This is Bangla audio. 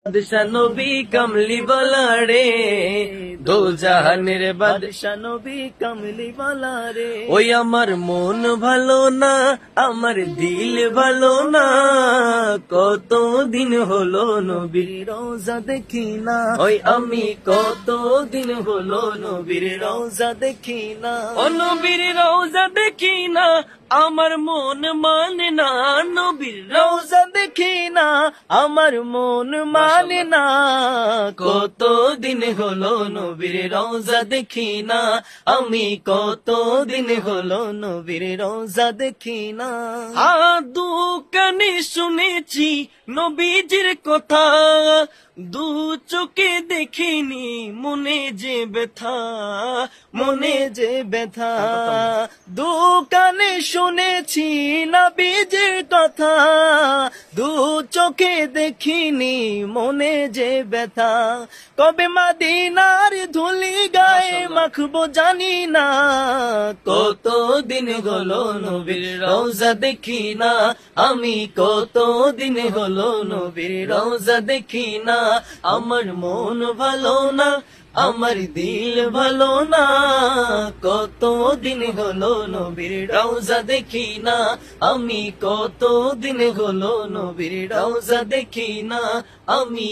বাদশা নবী কামলি বালা রে, দো জাহানের বাদশা নবী কামলি বালা রে। ওই আমার মন ভালো না, আমার দিল ভালো না, কত দিন হলো নবীর রোজা দেখি না, ওই আমি কত দিন হলো নবীর রোজা দেখি না, ও নবীর রওজা দেখি না, আমার মন মানে না, নবীর রোজা দেখি না, আমার মন মানে না, কত দিন হলো নবীর রওজা দেখি না, আমি কত দিন হলো নবীর রোজা দেখি না। দু কানে শুনেছি নবীজির কথা, দু চোখে দেখিনি, মনে যে ব্যথা, মনে যে ব্যথা, দু কানে শুনেছি নবীজির কথা, দু চোখে দেখিনি, মনে যে ব্যথা, কবে মদিনার ধুলি গায়ে মাখবো জানি না, কত দিন হলো নবীর রওজা দেখি না, আমি কত দিন হলো নবীর রওজা দেখি না, আমার মন ভালো না, আমার দিল ভালো না, কত দিন হলো নবীর রওজা দেখি না, আমি কত দিন হলো নবীর রওজা দেখি না, আমি